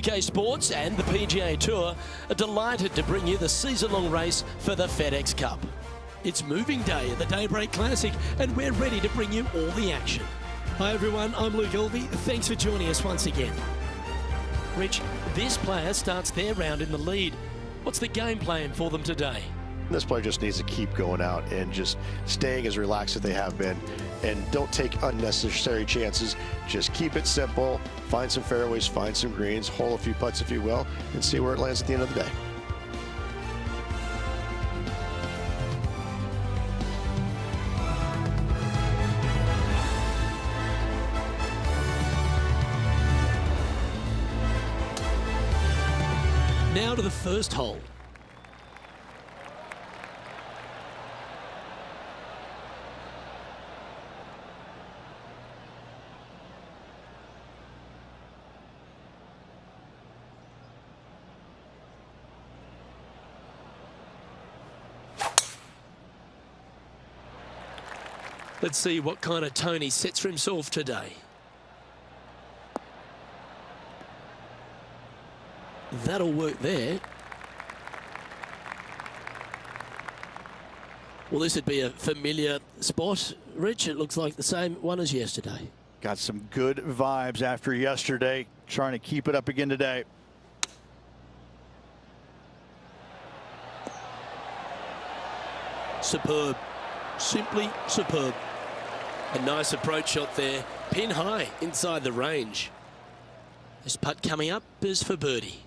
UK Sports and the PGA Tour are delighted to bring you the season-long race for the FedEx Cup. It's moving day at the Daybreak Classic, and we're ready to bring you all the action. Hi everyone, I'm Luke Elvey. Thanks for joining us once again. Rich, this player starts their round in the lead. What's the game plan for them today? This player just needs to keep going out and just staying as relaxed as they have been, and don't take unnecessary chances. Just keep it simple, find some fairways, find some greens, hole a few putts if you will, and see where it lands at the end of the day. Now to the first hole. Let's see what kind of tone he sets for himself today. That'll work there. Well, this would be a familiar spot, Rich. It looks like the same one as yesterday. Got some good vibes after yesterday, trying to keep it up again today. Superb. Simply superb. A nice approach shot there. Pin high inside the range. This putt coming up is for birdie.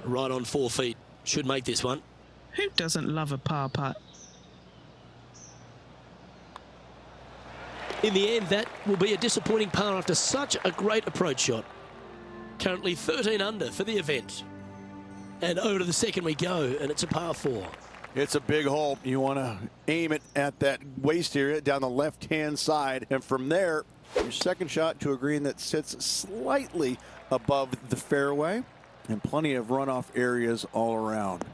Right on 4 feet. Should make this one. Who doesn't love a par putt? In the end, that will be a disappointing par after such a great approach shot. Currently 13 under for the event. And over to the second we go, and it's a par 4. It's a big hole. You want to aim it at that waist area down the left-hand side. And from there, your second shot to a green that sits slightly above the fairway, and plenty of runoff areas all around.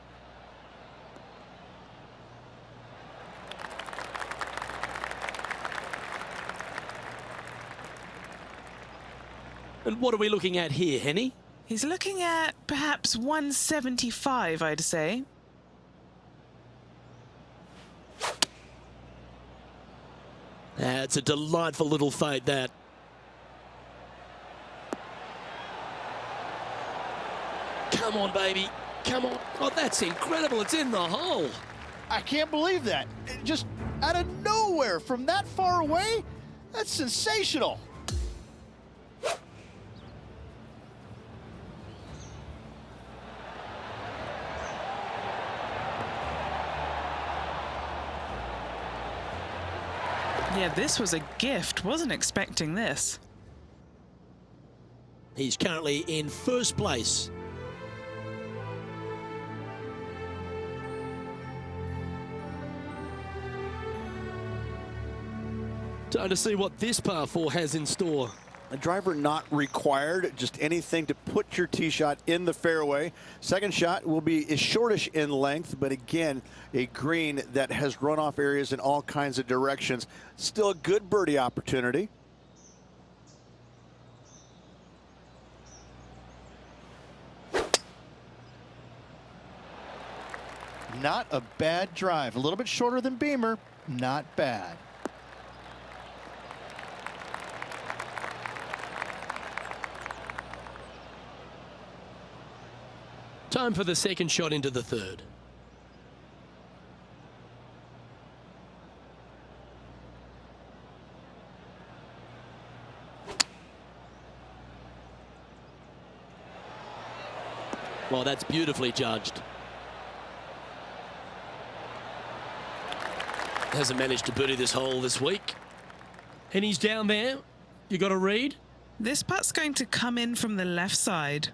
And what are we looking at here, Henny? He's looking at perhaps 175, I'd say. It's a delightful little fade, that. Come on, baby. Come on. Oh, that's incredible. It's in the hole. I can't believe that. Just out of nowhere from that far away. That's sensational. Yeah, this was a gift. Wasn't expecting this. He's currently in first place. Time to see what this par 4 has in store. A driver not required, just anything to put your tee shot in the fairway. Second shot will be shortish in length, but again, a green that has runoff areas in all kinds of directions. Still a good birdie opportunity. Not a bad drive. A little bit shorter than Beamer. Not bad. Time for the second shot into the third. Well, that's beautifully judged. Hasn't managed to birdie this hole this week. And he's down there. You got a read? This putt's going to come in from the left side.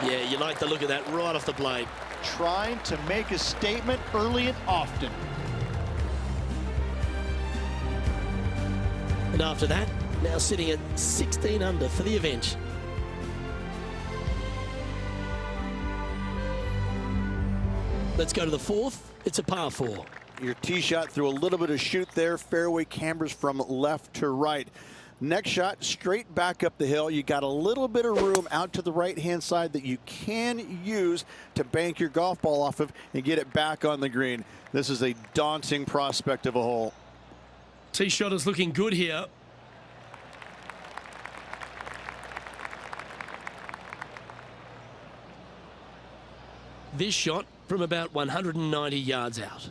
Yeah, you like the look of that right off the blade. Trying to make a statement early and often. And after that, now sitting at 16 under for the event. Let's go to the fourth. It's a par 4. Your tee shot through a little bit of shoot there. Fairway cambers from left to right. Next shot, straight back up the hill. You got a little bit of room out to the right-hand side that you can use to bank your golf ball off of and get it back on the green. This is a daunting prospect of a hole. Tee shot is looking good here. This shot from about 190 yards out.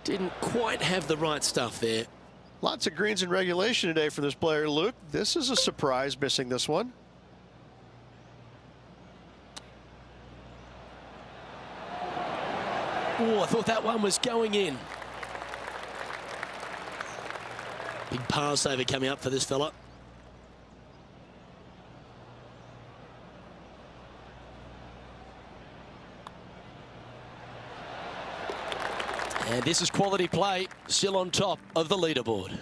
Didn't quite have the right stuff there. Lots of greens in regulation today for this player, Luke. This is a surprise, missing this one. Oh, I thought that one was going in. Big par saver coming up for this fella. And this is quality play, still on top of the leaderboard.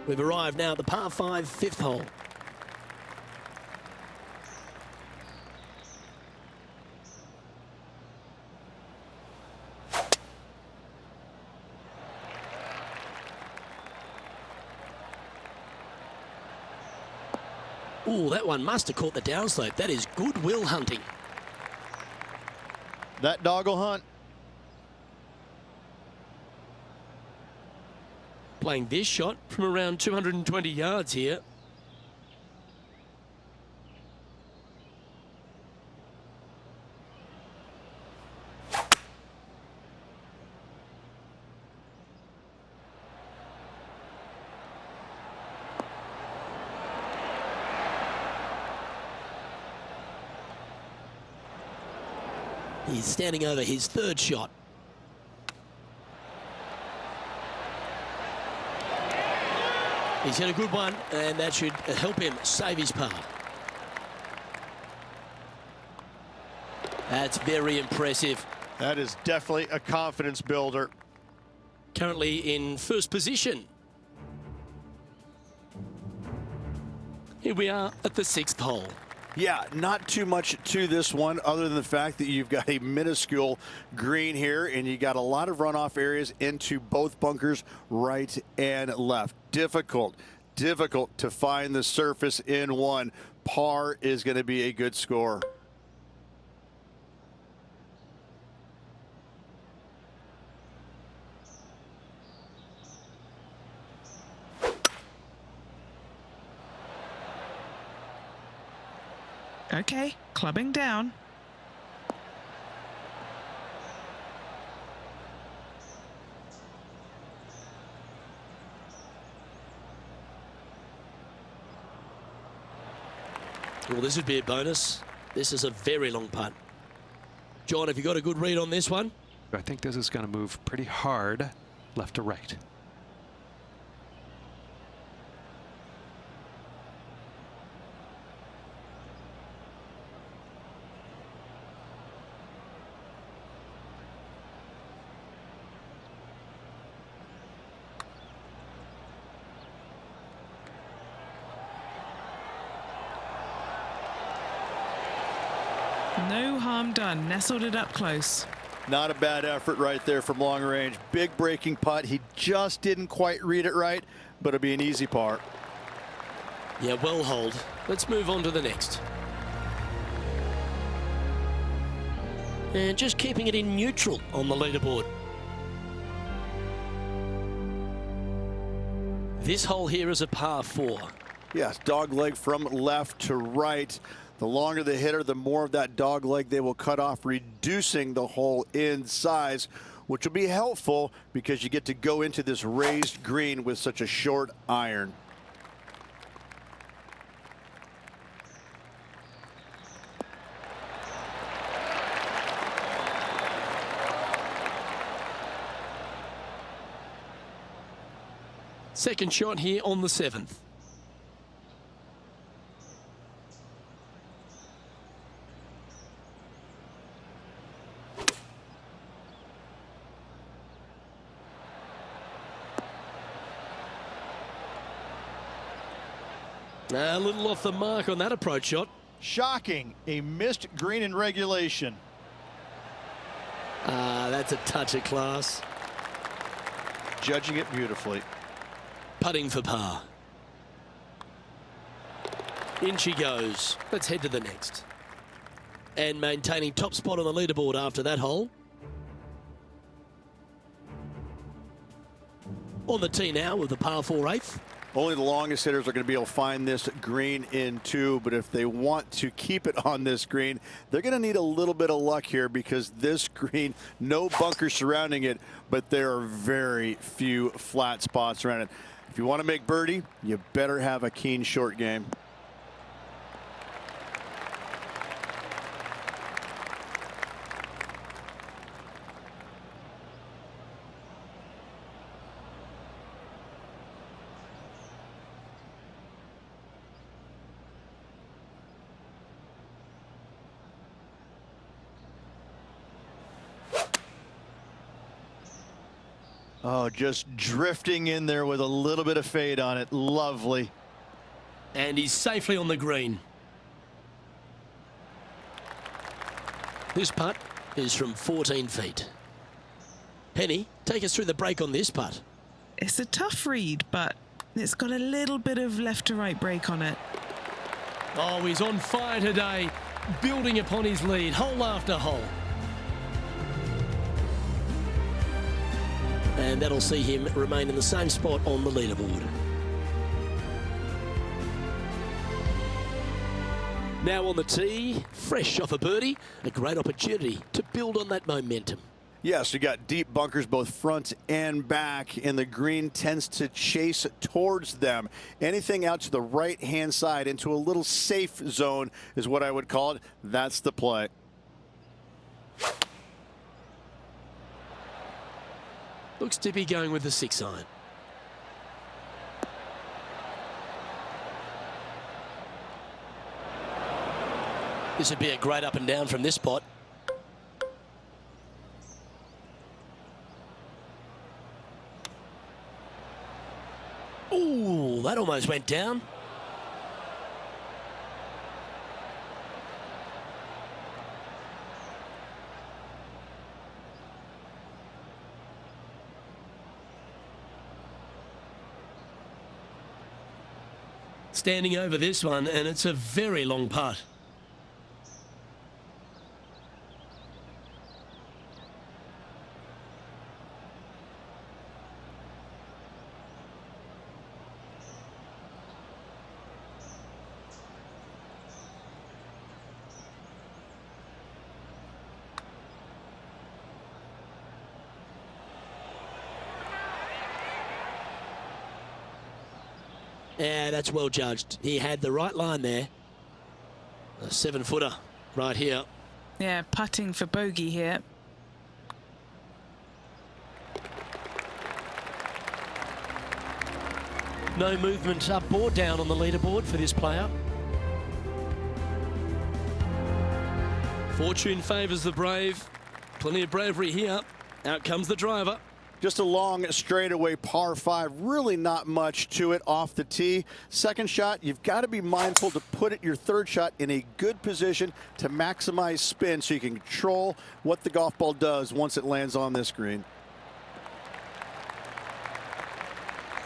We've arrived now at the par 5 fifth hole. Oh, that one must have caught the downslope. That is goodwill hunting. That dog will hunt. Playing this shot from around 220 yards here. He's standing over his third shot. He's hit a good one, and that should help him save his par. That's very impressive. That is definitely a confidence builder. Currently in first position. Here we are at the 6th hole. Yeah, not too much to this one other than the fact that you've got a minuscule green here and you got a lot of runoff areas into both bunkers, right and left. Difficult to find the surface in one. Par is going to be a good score. Okay, clubbing down. Well, this would be a bonus. This is a very long putt. John, have you got a good read on this one? I think this is going to move pretty hard left to right. No harm done. Nestled it up close. Not a bad effort right there from long range. Big breaking putt. He just didn't quite read it right, but it'll be an easy par. Yeah, well hold. Let's move on to the next. And just keeping it in neutral on the leaderboard. This hole here is a par 4. Yes, dog leg from left to right. The longer the hitter, the more of that dog leg they will cut off, reducing the hole in size, which will be helpful because you get to go into this raised green with such a short iron. Second shot here on the 7th. A little off the mark on that approach shot. Shocking. A missed green in regulation. That's a touch of class. Judging it beautifully. Putting for par. In she goes. Let's head to the next. And maintaining top spot on the leaderboard after that hole. On the tee now with the par 4 8th. Only the longest hitters are going to be able to find this green in 2, but if they want to keep it on this green, they're going to need a little bit of luck here because this green, no bunkers surrounding it, but there are very few flat spots around it. If you want to make birdie, you better have a keen short game. Oh, just drifting in there with a little bit of fade on it. Lovely. And he's safely on the green. This putt is from 14 feet. Penny, take us through the break on this putt. It's a tough read, but it's got a little bit of left to right break on it. Oh, he's on fire today, building upon his lead, hole after hole. And that'll see him remain in the same spot on the leaderboard. Now on the tee, fresh off a birdie, a great opportunity to build on that momentum. Yes, you got deep bunkers both front and back, and the green tends to chase towards them. Anything out to the right-hand side into a little safe zone is what I would call it. That's the play. Looks to be going with the 6-iron. This would be a great up and down from this spot. Ooh, that almost went down. Standing over this one, and it's a very long putt. Yeah, that's well judged. He had the right line there. A 7-footer right here. Yeah, putting for bogey here. No movement up or down on the leaderboard for this player. Fortune favours the brave. Plenty of bravery here. Out comes the driver. Just a long straightaway par 5, really not much to it off the tee. Second shot, you've got to be mindful to put it your third shot in a good position to maximize spin so you can control what the golf ball does once it lands on this green.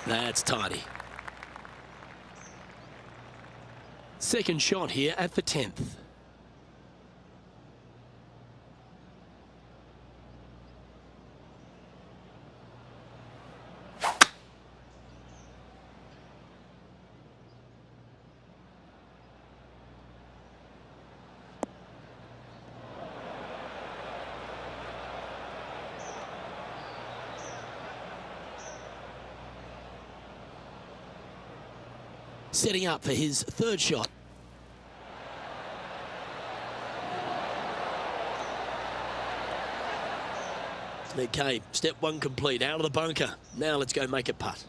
That's tidy. Second shot here at the 10th. Setting up for his third shot. Okay, step 1 complete, out of the bunker. Now let's go make a putt.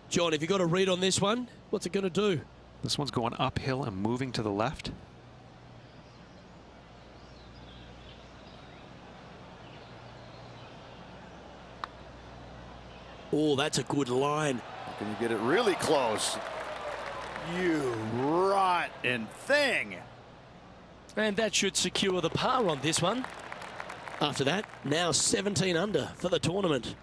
John, have you got a read on this one? What's it going to do? This one's going uphill and moving to the left. Oh, that's a good line. Can you get it really close? You rotten thing. And that should secure the par on this one. After that, now 17 under for the tournament.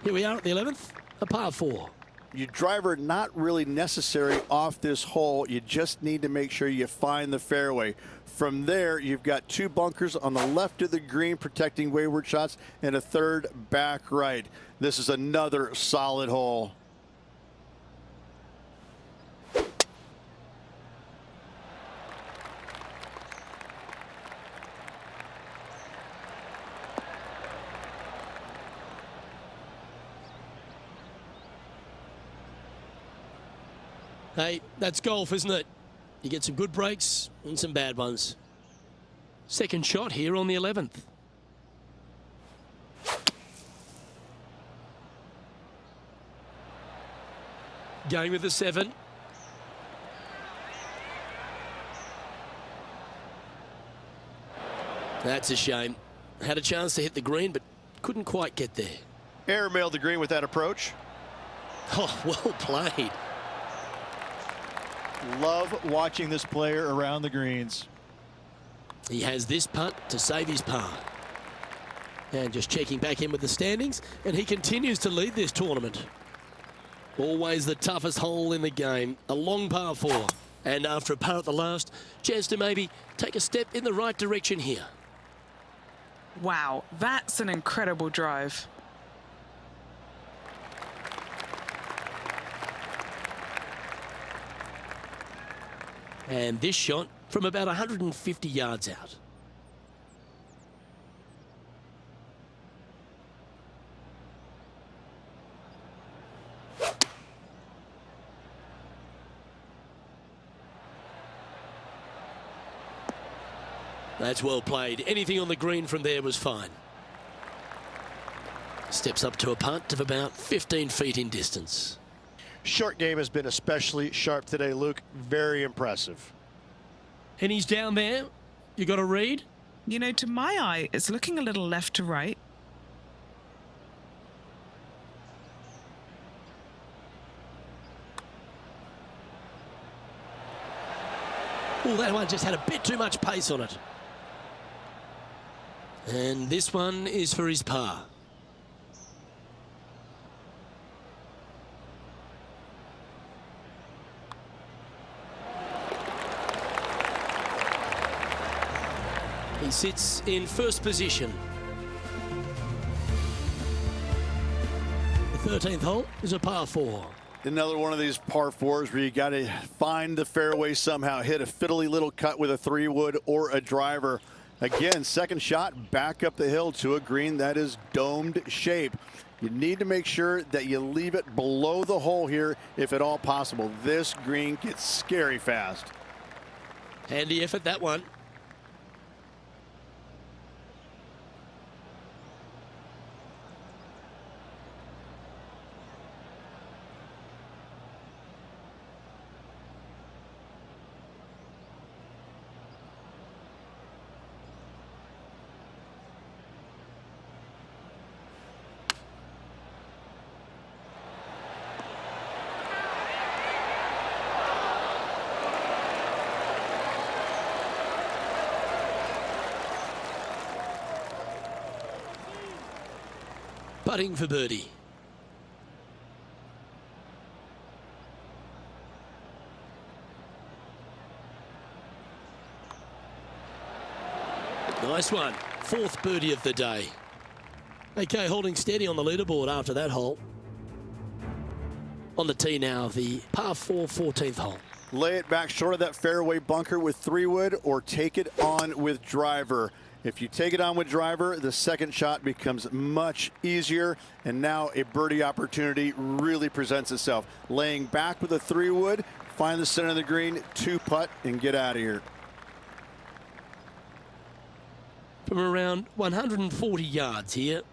Here we are at the 11th, a par 4. Your driver not really necessary off this hole. You just need to make sure you find the fairway. From there, you've got 2 bunkers on the left of the green protecting wayward shots and a 3rd back right. This is another solid hole. Hey, that's golf, isn't it? You get some good breaks and some bad ones. Second shot here on the 11th. Going with the 7. That's a shame. Had a chance to hit the green, but couldn't quite get there. Airmailed the green with that approach. Oh, well played. Love watching this player around the greens. He has this putt to save his par. And just checking back in with the standings, and he continues to lead this tournament. Always the toughest hole in the game, a long par 4. And after a par at the last, chance to maybe take a step in the right direction here. Wow, that's an incredible drive. And this shot from about 150 yards out. That's well played. Anything on the green from there was fine. Steps up to a putt of about 15 feet in distance. Short game has been especially sharp today, Luke. Very impressive. And he's down there. You got a read? You know, to my eye, it's looking a little left to right. Oh, that one just had a bit too much pace on it. And this one is for his par. He sits in first position. The 13th hole is a par 4. Another one of these par 4s where you got to find the fairway somehow, hit a fiddly little cut with a 3-wood or a driver. Again, second shot back up the hill to a green that is domed shape. You need to make sure that you leave it below the hole here if at all possible. This green gets scary fast. Handy effort, that one. Putting for birdie. Nice one. 4th birdie of the day. Okay, holding steady on the leaderboard after that hole. On the tee now, the par 4 14th hole. Lay it back short of that fairway bunker with 3-wood or take it on with driver. If you take it on with driver, the second shot becomes much easier, and now a birdie opportunity really presents itself. Laying back with a 3-wood, find the center of the green, 2-putt, and get out of here. From around 140 yards here.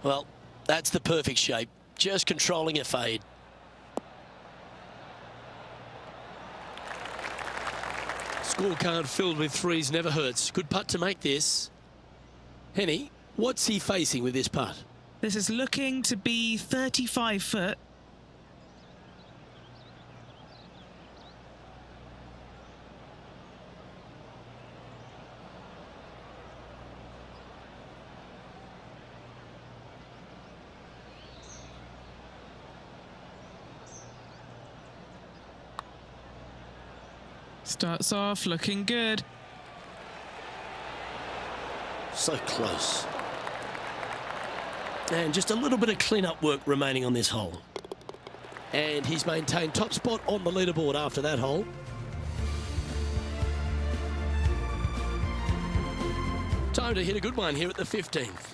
Well, that's the perfect shape. Just controlling a fade. Scorecard filled with threes never hurts. Good putt to make this. Henny, what's he facing with this putt? This is looking to be 35 foot. Starts off looking good. So close. And just a little bit of clean-up work remaining on this hole. And he's maintained top spot on the leaderboard after that hole. Time to hit a good one here at the 15th.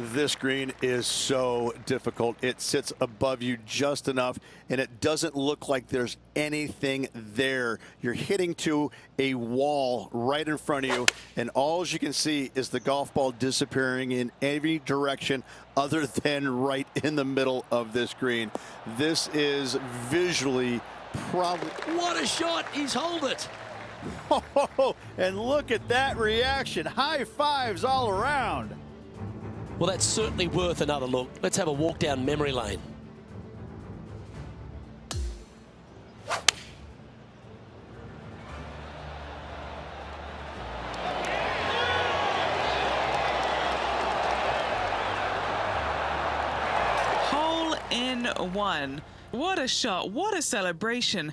This green is so difficult. It sits above you just enough, and it doesn't look like there's anything there. You're hitting to a wall right in front of you, and all you can see is the golf ball disappearing in every direction other than right in the middle of this green. This is visually probably... What a shot! He's holed it. Oh, and look at that reaction. High fives all around. Well, that's certainly worth another look. Let's have a walk down memory lane. Hole in one. What a shot. What a celebration.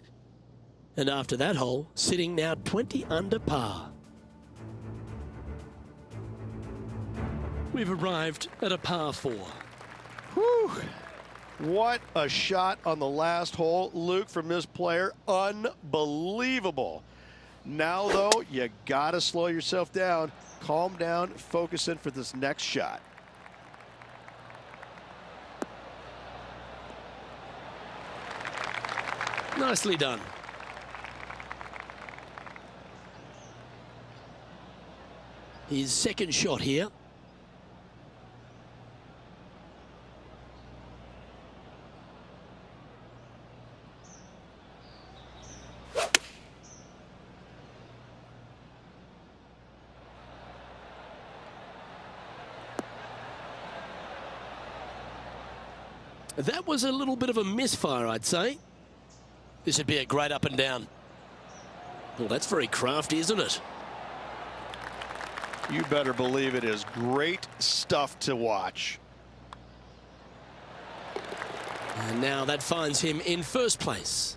And after that hole, sitting now 20 under par. We've arrived at a par 4. Whew. What a shot on the last hole, Luke, from this player. Unbelievable. Now, though, you got to slow yourself down, calm down, focus in for this next shot. Nicely done. His second shot here. That was a little bit of a misfire, I'd say. This would be a great up and down. Well, that's very crafty, isn't it? You better believe it is great stuff to watch. And now that finds him in first place.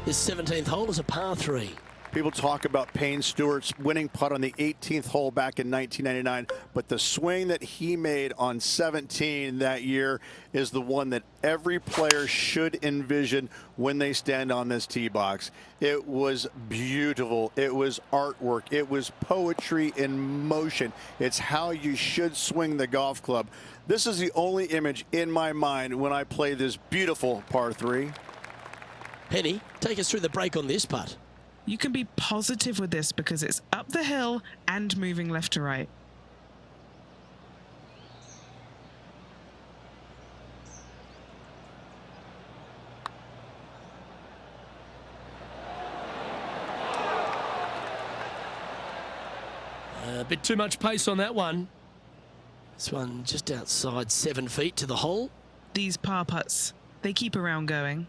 His 17th hole is a par 3. People talk about Payne Stewart's winning putt on the 18th hole back in 1999, but the swing that he made on 17 that year is the one that every player should envision when they stand on this tee box. It was beautiful. It was artwork. It was poetry in motion. It's how you should swing the golf club. This is the only image in my mind when I play this beautiful par 3. Penny, take us through the break on this putt. You can be positive with this because it's up the hill and moving left to right. A bit too much pace on that one. This one just outside 7 feet to the hole. These par putts, they keep a round going.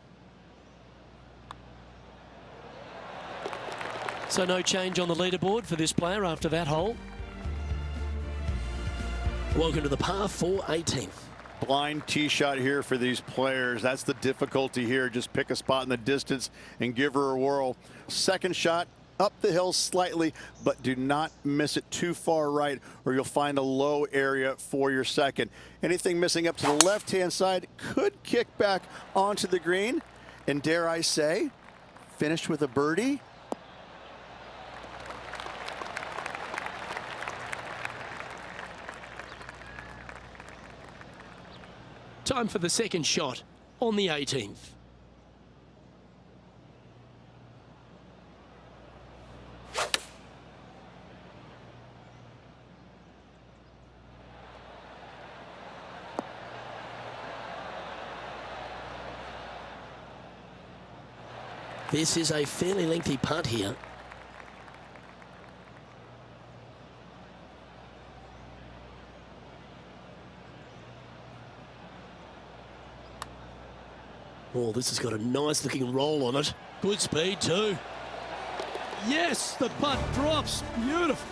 So no change on the leaderboard for this player after that hole. Welcome to the par 4 18th. Blind tee shot here for these players. That's the difficulty here. Just pick a spot in the distance and give her a whirl. Second shot up the hill slightly, but do not miss it too far right or you'll find a low area for your second. Anything missing up to the left-hand side could kick back onto the green. And dare I say, finished with a birdie. Time for the second shot on the 18th. This is a fairly lengthy putt here. Oh, this has got a nice looking roll on it. Good speed too. Yes, the putt drops. Beautiful.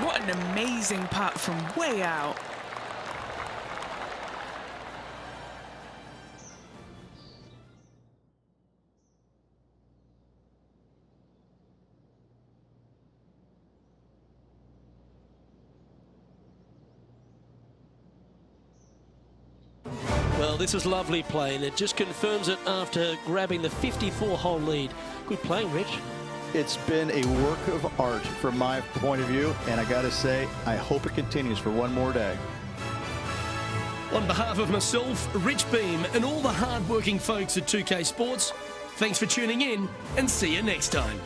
What an amazing putt from way out. Well, this is lovely play, and it just confirms it after grabbing the 54-hole lead. Good playing, Rich. It's been a work of art from my point of view, and I got to say, I hope it continues for one more day. On behalf of myself, Rich Beam, and all the hard-working folks at 2K Sports, thanks for tuning in, and see you next time.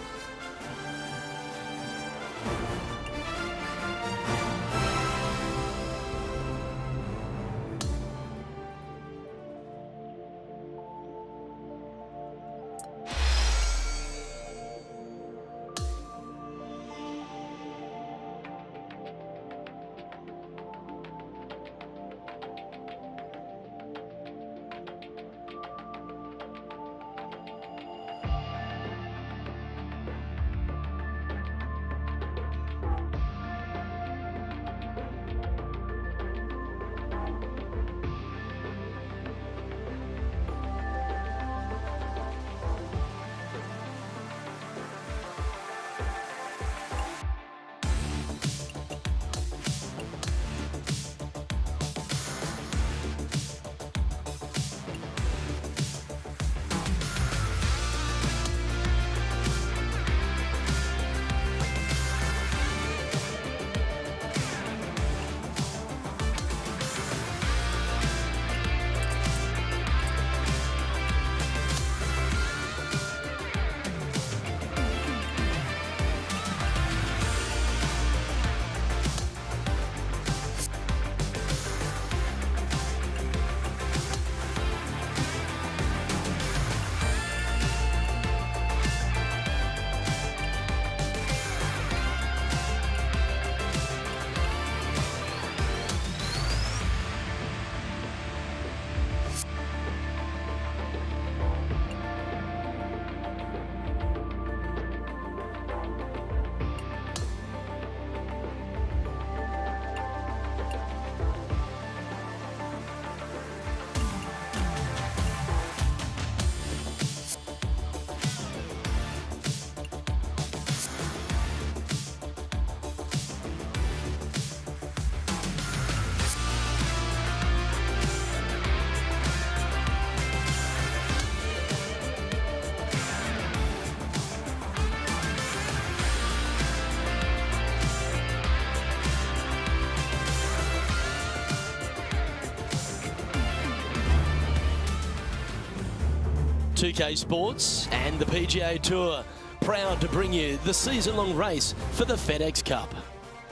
.2K Sports and the PGA Tour, proud to bring you the season-long race for the FedEx Cup.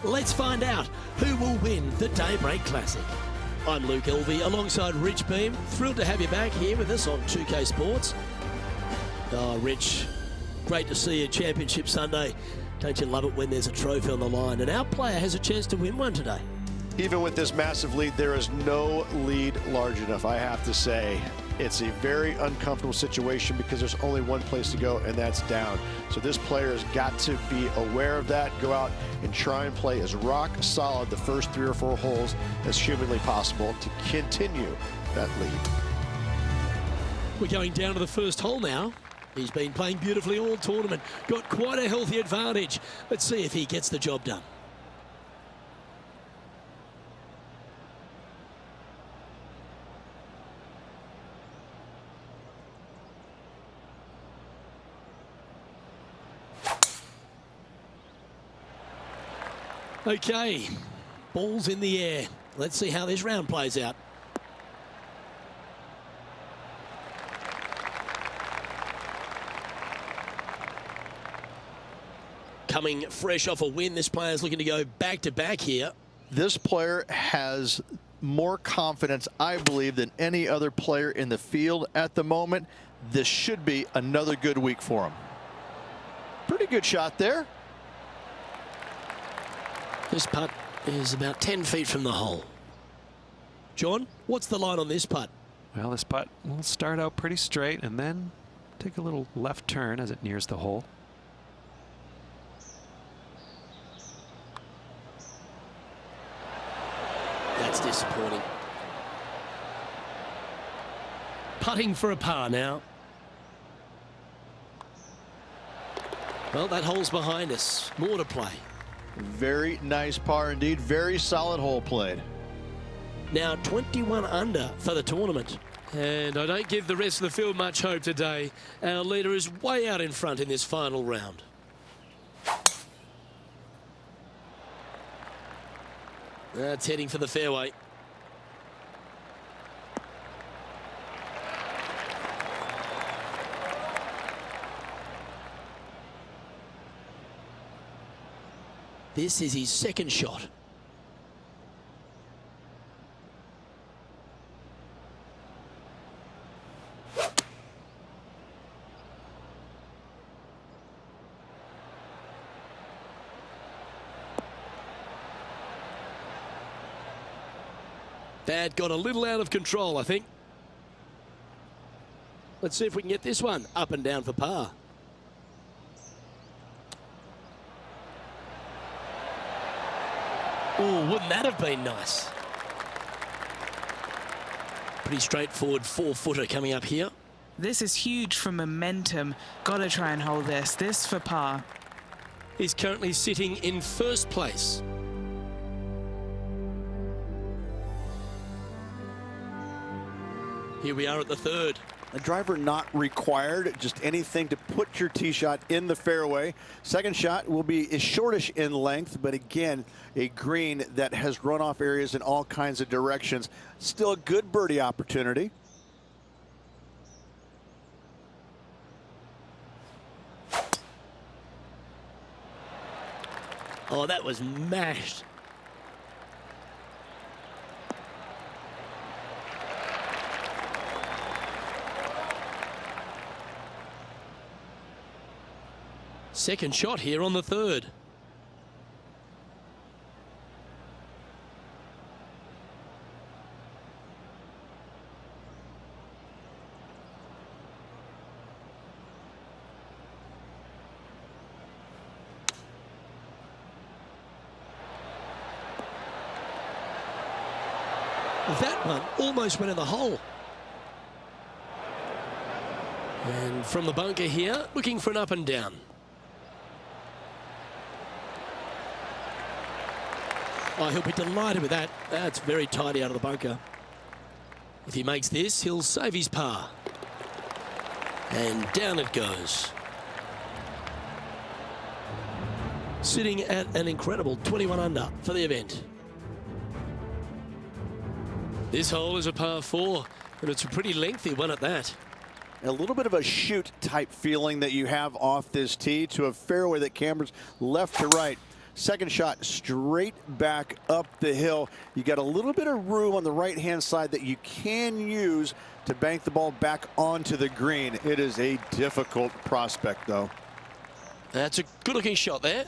Let's find out who will win the Daybreak Classic. I'm Luke Elvey alongside Rich Beam. Thrilled to have you back here with us on 2K Sports. Oh, Rich, great to see you Championship Sunday. Don't you love it when there's a trophy on the line? And our player has a chance to win one today. Even with this massive lead, there is no lead large enough, I have to say. It's a very uncomfortable situation because there's only one place to go, and that's down. So this player has got to be aware of that, go out and try and play as rock solid the first 3 or 4 holes as humanly possible to continue that lead. We're going down to the first hole now. He's been playing beautifully all tournament, got quite a healthy advantage. Let's see if he gets the job done. Okay, ball's in the air. Let's see how this round plays out. coming fresh off a win. This player's looking to go back-to-back here. This player has more confidence, I believe, than any other player in the field at the moment. This should be another good week for him. Pretty good shot there. This putt is about 10 feet from the hole. John, what's the line on this putt? Well, this putt will start out pretty straight and then take a little left turn as it nears the hole. That's disappointing. Putting for a par now. Well, that hole's behind us. More to play. Very nice par indeed. Very solid hole played. Now 21 under for the tournament. And I don't give the rest of the field much hope today. Our leader is way out in front in this final round. That's heading for the fairway. This is his second shot. That got a little out of control, I think. Let's see if we can get this one up and down for par. Oh, wouldn't that have been nice? Pretty straightforward 4-footer coming up here. This is huge for momentum. Gotta try and hold this. This for par. He's currently sitting in first place. Here we are at the third. A driver not required, just anything to put your tee shot in the fairway. Second shot will be shortish in length, but again, a green that has runoff areas in all kinds of directions. Still a good birdie opportunity. Oh, that was mashed. Second shot here on the third. That one almost went in the hole. And from the bunker here, looking for an up and down. Oh, he'll be delighted with that. That's very tidy out of the bunker. If he makes this, he'll save his par. And down it goes. Sitting at an incredible 21 under for the event. This hole is a par 4, and it's a pretty lengthy one at that. A little bit of a shoot type feeling that you have off this tee to a fairway that cambers left to right. Second shot straight back up the hill. You got a little bit of room on the right hand side that you can use to bank the ball back onto the green. It is a difficult prospect though. That's a good looking shot there.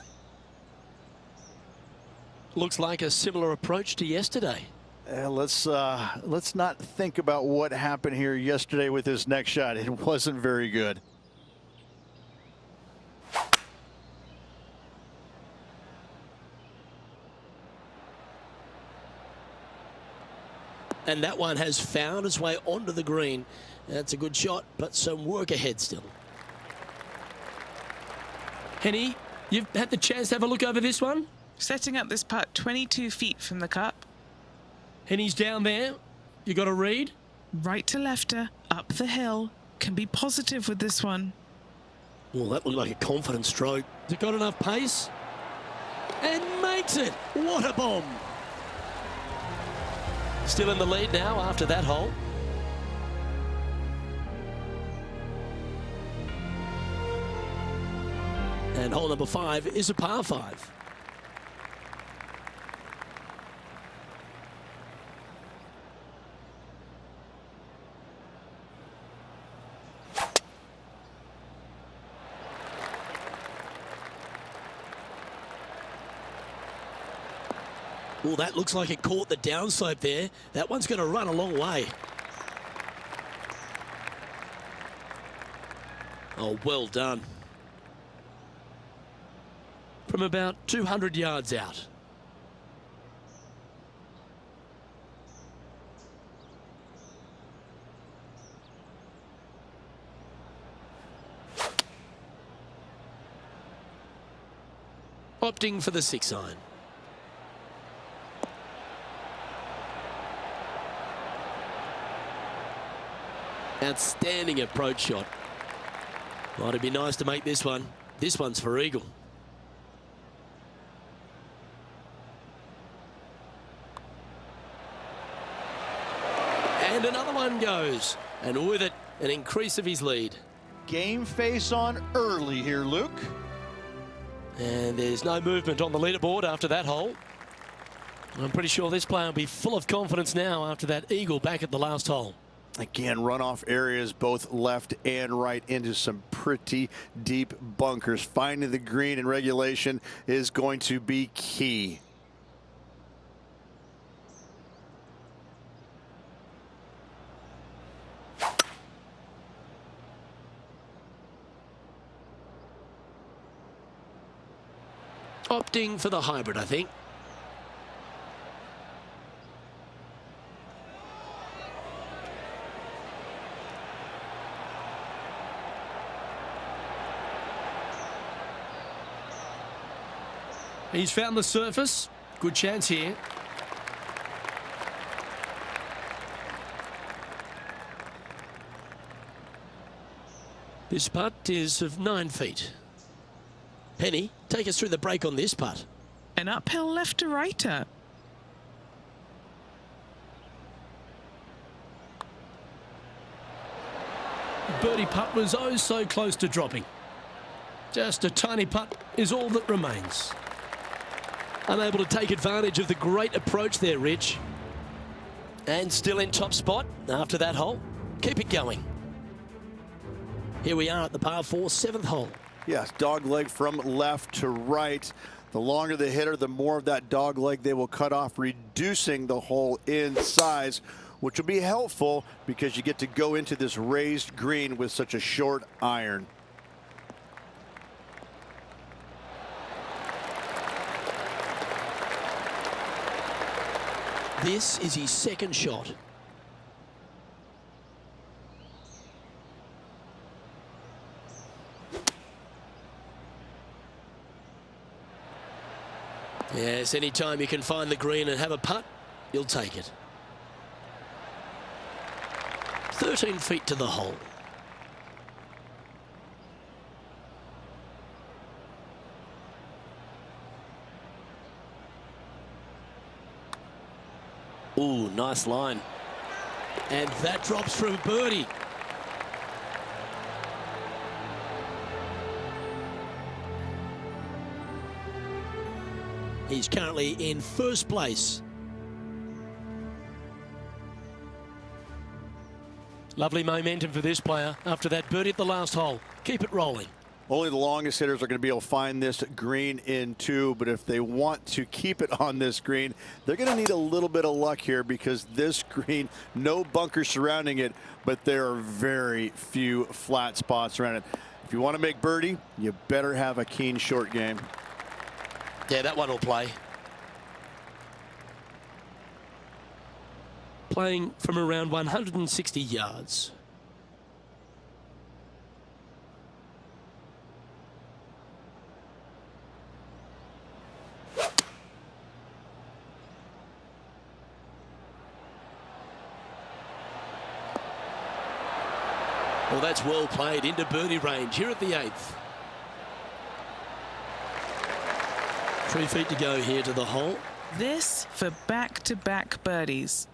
Looks like a similar approach to yesterday. Let's not think about what happened here yesterday with this next shot. It wasn't very good. And that one has found its way onto the green. That's a good shot, but some work ahead still. Henny, you've had the chance to have a look over this one? Setting up this putt 22 feet from the cup. Henny's down there. You got a read? Right to lefter, up the hill. Can be positive with this one. Well, that looked like a confident stroke. Has it got enough pace? And makes it. What a bomb. Still in the lead now after that hole. And hole number 5 is a par 5. Oh, that looks like it caught the downslope there. That one's going to run a long way. Oh, well done. From about 200 yards out. Opting for the 6-iron. Outstanding approach shot. Well, it'd be nice to make this one. This one's for eagle. And another one goes. And with it, an increase of his lead. Game face on early here, Luke. And there's no movement on the leaderboard after that hole. I'm pretty sure this player will be full of confidence now after that eagle back at the last hole. Again, runoff areas both left and right into some pretty deep bunkers. Finding the green in regulation is going to be key. Opting for the hybrid, I think. He's found the surface. Good chance here. This putt is of 9 feet. Penny, take us through the break on this putt. An uphill left to righter. Birdie putt was oh so close to dropping. Just a tiny putt is all that remains. Unable to take advantage of the great approach there, Rich. And still in top spot after that hole. Keep it going. Here we are at the par 4 7th hole. Yes, dog leg from left to right. The longer the hitter, the more of that dog leg they will cut off, reducing the hole in size, which will be helpful because you get to go into this raised green with such a short iron. This is his second shot. Yes, anytime you can find the green and have a putt, you'll take it. 13 feet to the hole. Ooh, nice line. And that drops from birdie. He's currently in first place. Lovely momentum for this player after that birdie at the last hole. Keep it rolling. Only the longest hitters are going to be able to find this green in 2, but if they want to keep it on this green, they're going to need a little bit of luck here because this green, no bunkers surrounding it, but there are very few flat spots around it. If you want to make birdie, you better have a keen short game. Yeah, that one will play. Playing from around 160 yards. Well, that's well played into birdie range here at the 8th. 3 feet to go here to the hole. This for back-to-back birdies.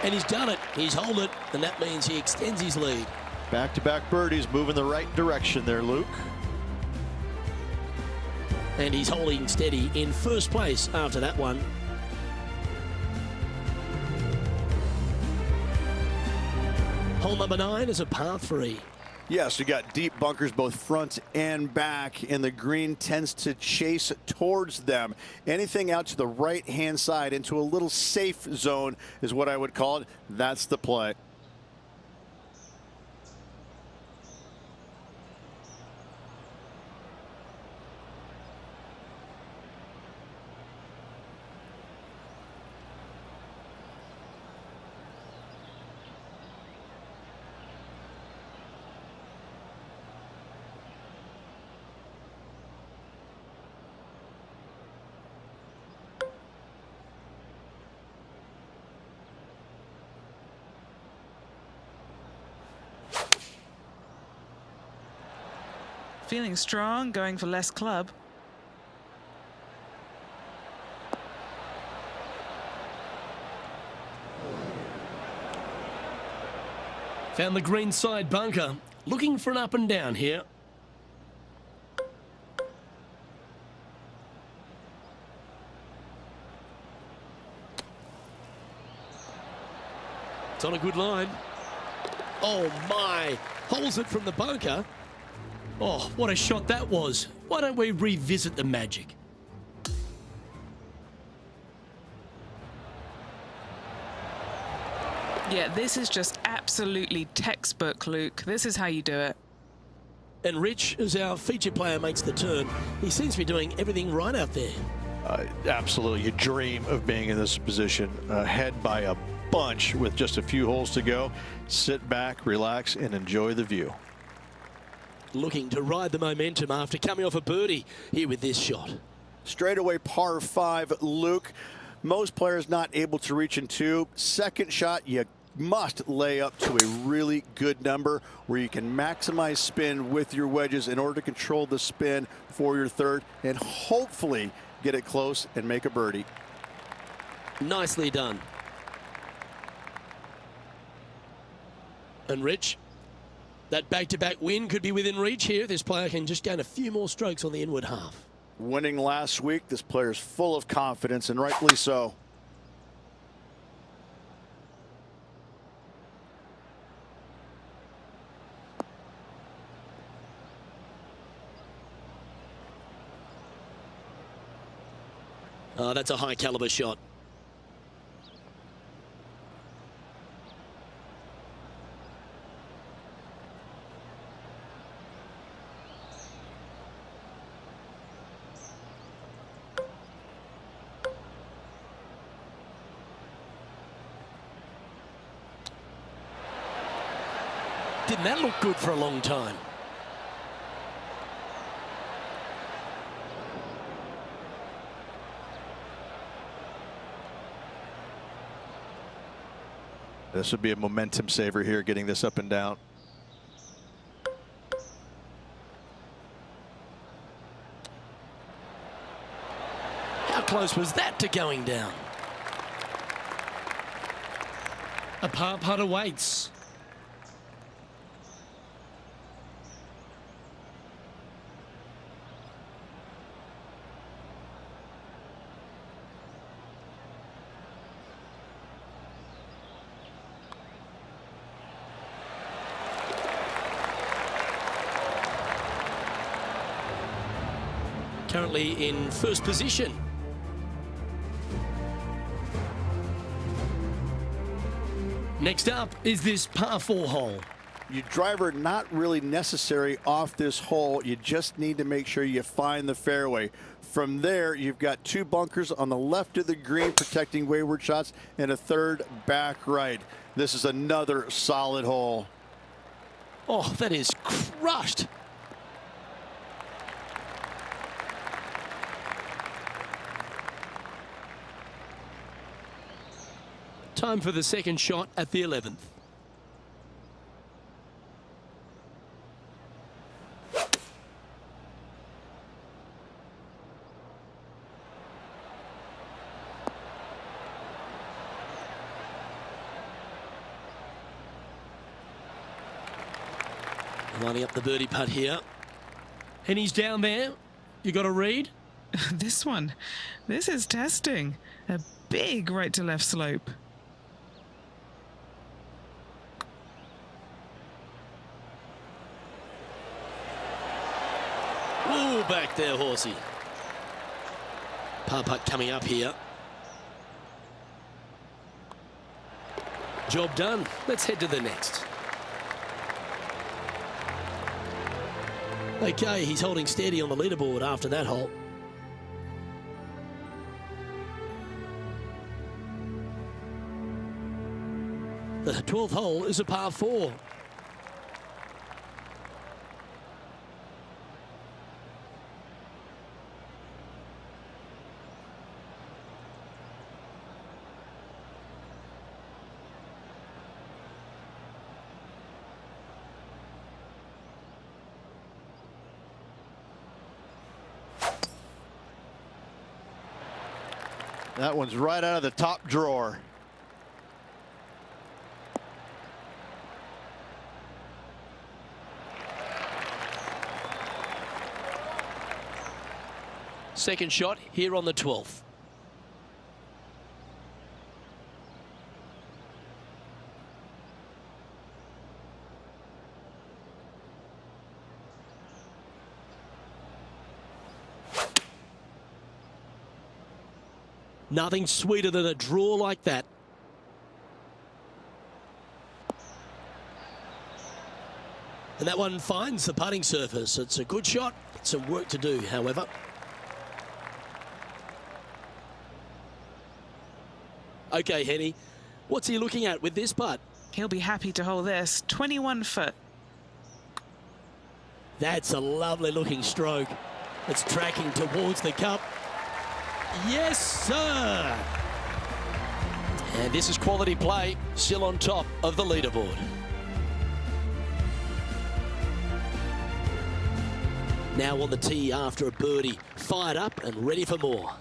And he's done it. He's holed it, and that means he extends his lead. Back-to-back birdies, moving the right direction there, Luke. And he's holding steady in first place after that one. Hole number 9 is a par 3. Yes, you got deep bunkers both front and back, and the green tends to chase towards them. Anything out to the right-hand side into a little safe zone is what I would call it. That's the play. Feeling strong, going for less club. Found the green side bunker. Looking for an up and down here. It's on a good line. Oh my! Holds it from the bunker. Oh, what a shot that was. Why don't we revisit the magic? Yeah, this is just absolutely textbook, Luke. This is how you do it. And Rich, as our feature player makes the turn, he seems to be doing everything right out there. Absolutely, you dream of being in this position, ahead by a bunch with just a few holes to go. Sit back, relax, and enjoy the view. Looking to ride the momentum after coming off a birdie here with this shot. Straightaway par 5, Luke. Most players not able to reach in 2. Second shot, you must lay up to a really good number where you can maximize spin with your wedges in order to control the spin for your third and hopefully get it close and make a birdie. Nicely done. And Rich, that back-to-back win could be within reach here. This player can just gain a few more strokes on the inward half. Winning last week, this player's full of confidence, and rightfully so. Oh, that's a high-caliber shot. Didn't that look good for a long time? This would be a momentum saver here, getting this up and down. How close was that to going down? A par putt awaits. Currently in first position. Next up is this par 4 hole. Your driver not really necessary off this hole. You just need to make sure you find the fairway. From there, you've got 2 bunkers on the left of the green protecting wayward shots and a third back right. This is another solid hole. Oh, that is crushed. Time for the second shot at the 11th. Lining up the birdie putt here. And he's down there. You got a read? This one. This is testing. A big right to left slope. Ooh, back there, horsey. Par putt coming up here. Job done. Let's head to the next. Okay, he's holding steady on the leaderboard after that hole. The 12th hole is a par 4. That one's right out of the top drawer. Second shot here on the 12th. Nothing sweeter than a draw like that. And that one finds the putting surface. It's a good shot. Some work to do, however. Okay, Henny, what's he looking at with this putt? He'll be happy to hold this. 21 foot. That's a lovely looking stroke. It's tracking towards the cup. Yes, sir. And this is quality play, still on top of the leaderboard. Now on the tee after a birdie, fired up and ready for more.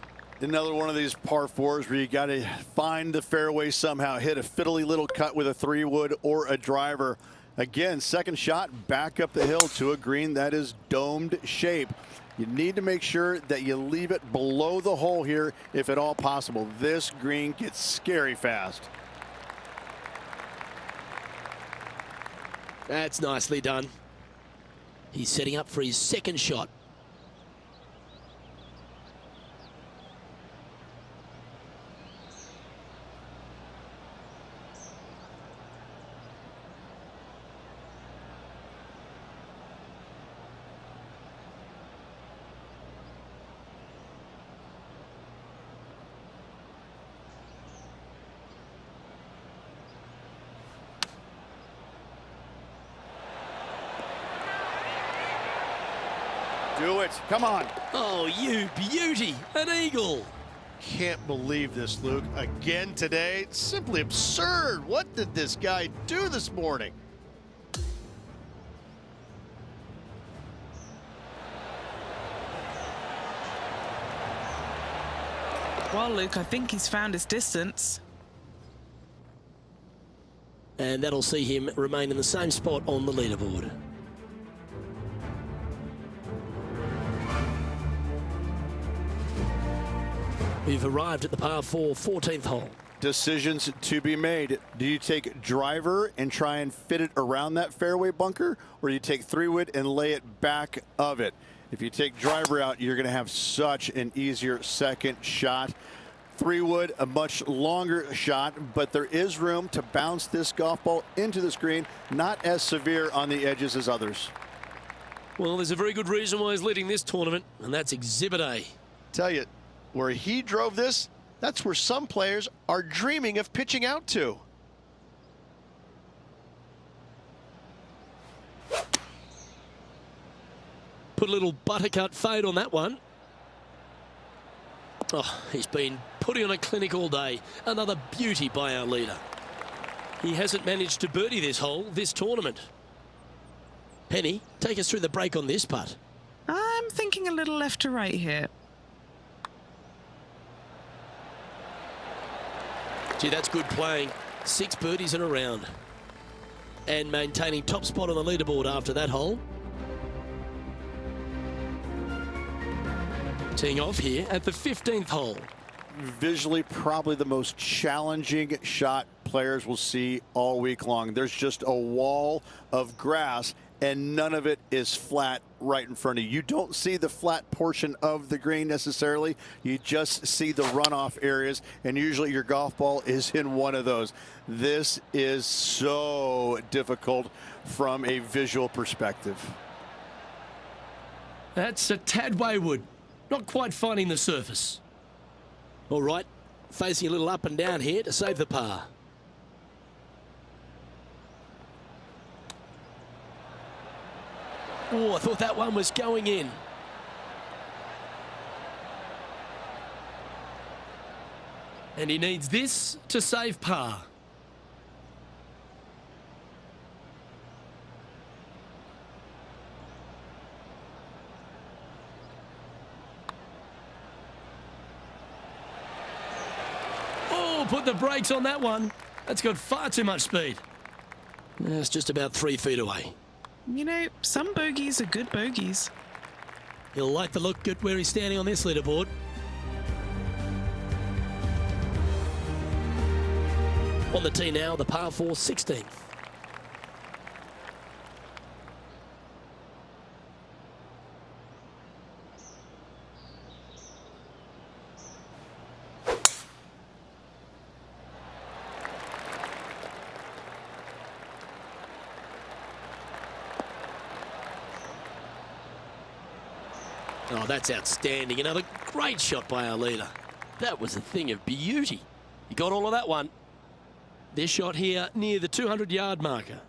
Another one of these par 4s where you got to find the fairway somehow, hit a fiddly little cut with a 3-wood or a driver. Again, second shot back up the hill to a green that is domed shape. You need to make sure that you leave it below the hole here if at all possible. This green gets scary fast. That's nicely done. He's setting up for his second shot. Do it. Come on. Oh, you beauty. An eagle. Can't believe this, Luke. Again today. It's simply absurd. What did this guy do this morning? Well, Luke, I think he's found his distance. And that'll see him remain in the same spot on the leaderboard. We've arrived at the par 4 14th hole. Decisions to be made. Do you take driver and try and fit it around that fairway bunker, or do you take 3-wood and lay it back of it? If you take driver out, you're going to have such an easier second shot. 3-wood, a much longer shot, but there is room to bounce this golf ball into the screen, not as severe on the edges as others. Well, there's a very good reason why he's leading this tournament, and that's Exhibit A. Tell you, where he drove this, that's where some players are dreaming of pitching out to. Put a little buttercut fade on that one. Oh, he's been putting on a clinic all day. Another beauty by our leader. He hasn't managed to birdie this hole this tournament. Penny, take us through the break on this putt. I'm thinking a little left to right here. Gee, that's good playing. 6 birdies in a round. and maintaining top spot on the leaderboard after that hole. Teeing off here at the 15th hole. Visually, probably the most challenging shot players will see all week long. There's just a wall of grass, and none of it is flat right in front of you. You don't see the flat portion of the green necessarily. You just see the runoff areas, and usually your golf ball is in one of those. This is so difficult from a visual perspective. That's a tad wayward. Not quite finding the surface. All right, facing a little up and down here to save the par. Oh, I thought that one was going in. And he needs this to save par. Oh, put the brakes on that one. That's got far too much speed. It's just about 3 feet away. You know, some bogeys are good bogeys. He'll like the look at where he's standing on this leaderboard. On the tee now, the par 4 16th. Oh, that's outstanding. Another great shot by our leader. That was a thing of beauty. He got all of that one. This shot here near the 200-yard marker.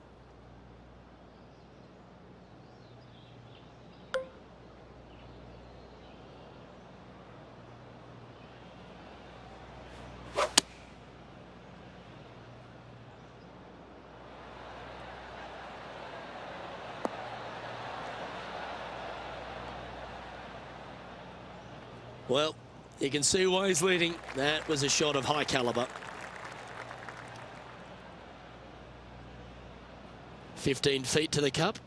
Well, you can see why he's leading. That was a shot of high caliber. 15 feet to the cup.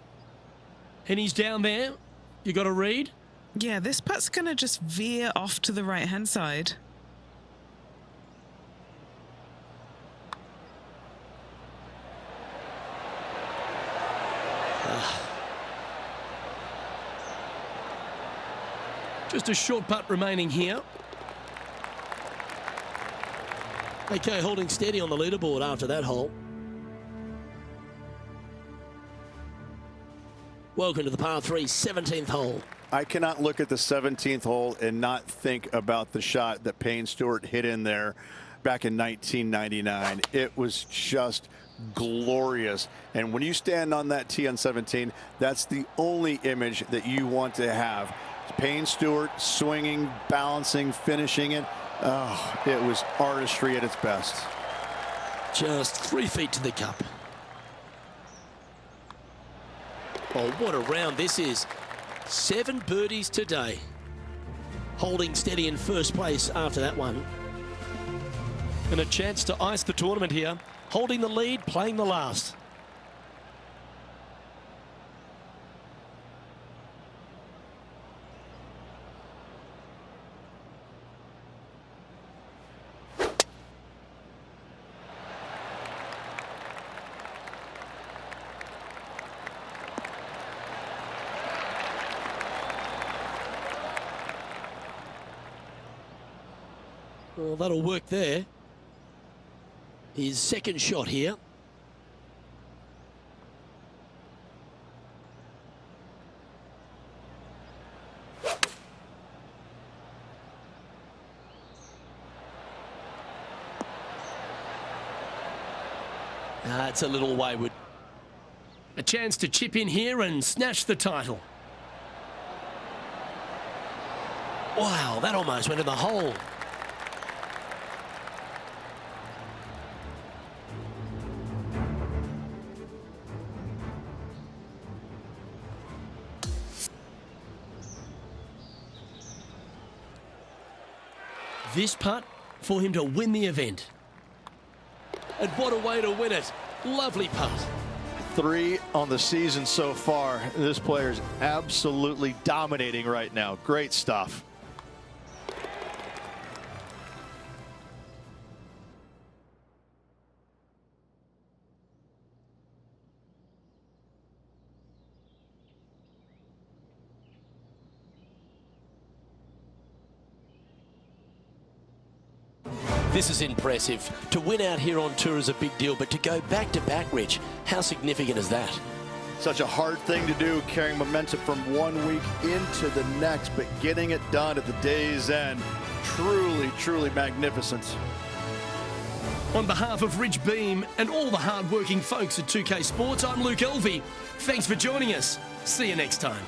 And he's down there. You got a read? Yeah, this putt's going to just veer off to the right-hand side. Just a short putt remaining here. Okay, holding steady on the leaderboard after that hole. Welcome to the par 3 17th hole. I cannot look at the 17th hole and not think about the shot that Payne Stewart hit in there back in 1999. It was just glorious. And when you stand on that tee on 17, that's the only image that you want to have. Payne Stewart swinging, balancing, finishing it. Oh, it was artistry at its best. Just 3 feet to the cup. Oh, what a round this is. 7 birdies today. Holding steady in first place after that one. And a chance to ice the tournament here. Holding the lead, playing the last. Well, that'll work there. His second shot here. It's a little wayward. A chance to chip in here and snatch the title. Wow, that almost went in the hole. This putt for him to win the event. And what a way to win it. Lovely putt. 3 on the season so far. This player is absolutely dominating right now. Great stuff. This is impressive. To win out here on tour is a big deal, but to go back-to-back, Rich, how significant is that? Such a hard thing to do, carrying momentum from one week into the next, but getting it done at the day's end, truly, truly magnificent. On behalf of Rich Beam and all the hard-working folks at 2K Sports, I'm Luke Elvey. Thanks for joining us. See you next time.